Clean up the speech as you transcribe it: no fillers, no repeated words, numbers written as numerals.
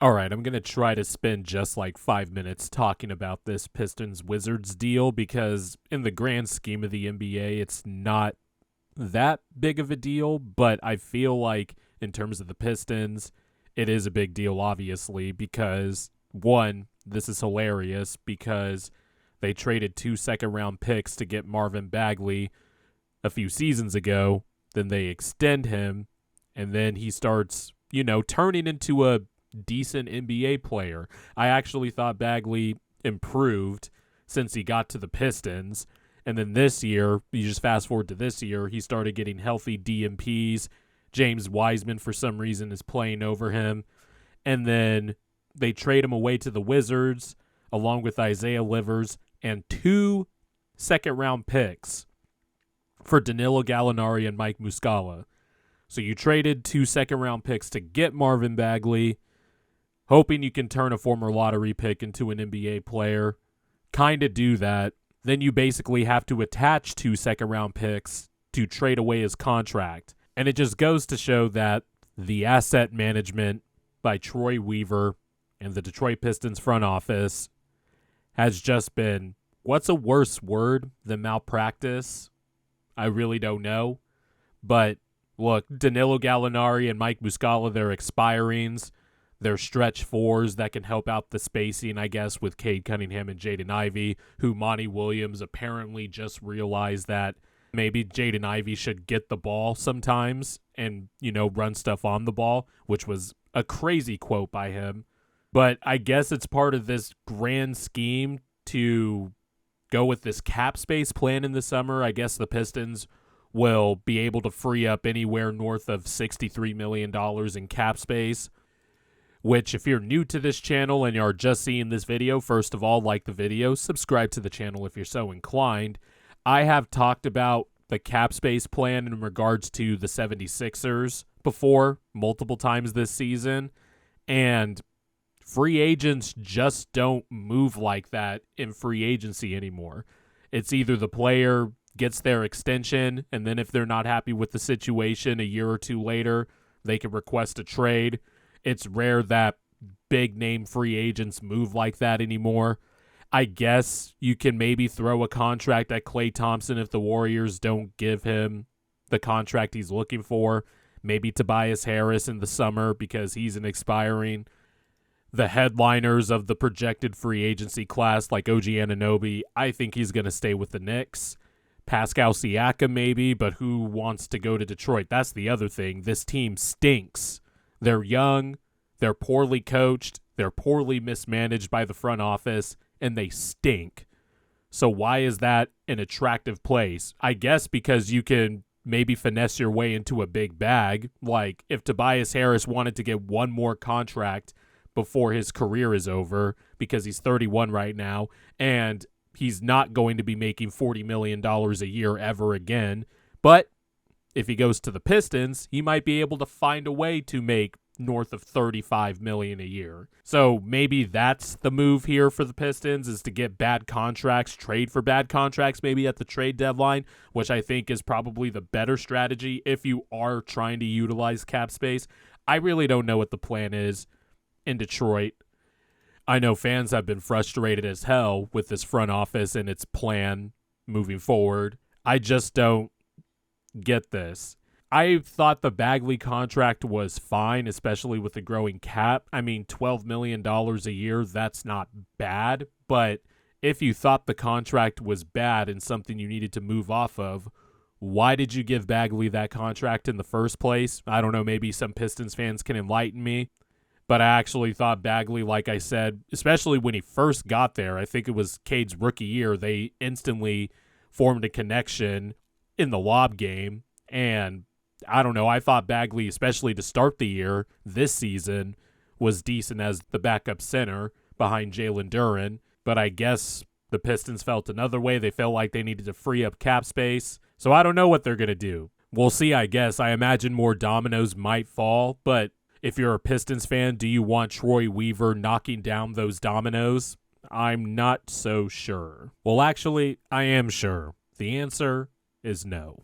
All right, I'm going to try to spend just like 5 minutes talking about this Pistons-Wizards deal because in the grand scheme of the NBA, it's not that big of a deal, but I feel like in terms of the Pistons, it is a big deal, obviously, because one, this is hilarious because they traded 2 second-round picks to get Marvin Bagley a few seasons ago. Then they extend him, and then he starts, turning into a decent NBA player. I actually thought Bagley improved since he got to the Pistons. And then this year, you just fast forward to this year, he started getting healthy DMPs. James Wiseman, for some reason, is playing over him. And then they trade him away to the Wizards, along with Isaiah Livers, and 2 second-round picks for Danilo Gallinari and Mike Muscala. So you traded 2 second-round picks to get Marvin Bagley, hoping you can turn a former lottery pick into an NBA player. Kind of do that. Then you basically have to attach 2 second-round picks to trade away his contract. And it just goes to show that the asset management by Troy Weaver and the Detroit Pistons front office has just been, what's a worse word than malpractice? I really don't know. But look, Danilo Gallinari and Mike Muscala, they're expirings. They're stretch fours that can help out the spacing, I guess, with Cade Cunningham and Jaden Ivey, who Monty Williams apparently just realized that maybe Jaden Ivey should get the ball sometimes and, run stuff on the ball, which was a crazy quote by him. But I guess it's part of this grand scheme to go with this cap space plan in the summer. I guess the Pistons will be able to free up anywhere north of $63 million in cap space, which if you're new to this channel and you're just seeing this video, first of all, like the video, subscribe to the channel if you're so inclined. I have talked about the cap space plan in regards to the 76ers before, multiple times this season, and free agents just don't move like that in free agency anymore. It's either the player gets their extension, and then if they're not happy with the situation a year or two later, they can request a trade. It's rare that big-name free agents move like that anymore. I guess you can maybe throw a contract at Klay Thompson if the Warriors don't give him the contract he's looking for. Maybe Tobias Harris in the summer because he's an expiring. The headliners of the projected free agency class, like OG Anunoby, I think he's going to stay with the Knicks. Pascal Siakam maybe, but who wants to go to Detroit? That's the other thing. This team stinks. They're young, they're poorly coached, they're poorly mismanaged by the front office, and they stink. So why is that an attractive place? I guess because you can maybe finesse your way into a big bag. Like if Tobias Harris wanted to get one more contract before his career is over, because he's 31 right now, and he's not going to be making $40 million a year ever again. But if he goes to the Pistons, he might be able to find a way to make north of $35 million a year. So maybe that's the move here for the Pistons, is to get bad contracts, trade for bad contracts maybe at the trade deadline, which I think is probably the better strategy if you are trying to utilize cap space. I really don't know what the plan is in Detroit. I know fans have been frustrated as hell with this front office and its plan moving forward. I just don't get this. I thought the Bagley contract was fine, especially with the growing cap. I mean, $12 million a year, that's not bad. But if you thought the contract was bad and something you needed to move off of, why did you give Bagley that contract in the first place? I don't know, maybe some Pistons fans can enlighten me. But I actually thought Bagley, like I said, especially when he first got there, I think it was Cade's rookie year, they instantly formed a connection in the lob game. And I don't know, I thought Bagley, especially to start the year this season, was decent as the backup center behind Jalen Duren. But I guess the Pistons felt another way. They felt like they needed to free up cap space. So I don't know what they're going to do. We'll see, I guess. I imagine more dominoes might fall, but if you're a Pistons fan, do you want Troy Weaver knocking down those dominoes? I'm not so sure. Well, actually, I am sure. The answer is no.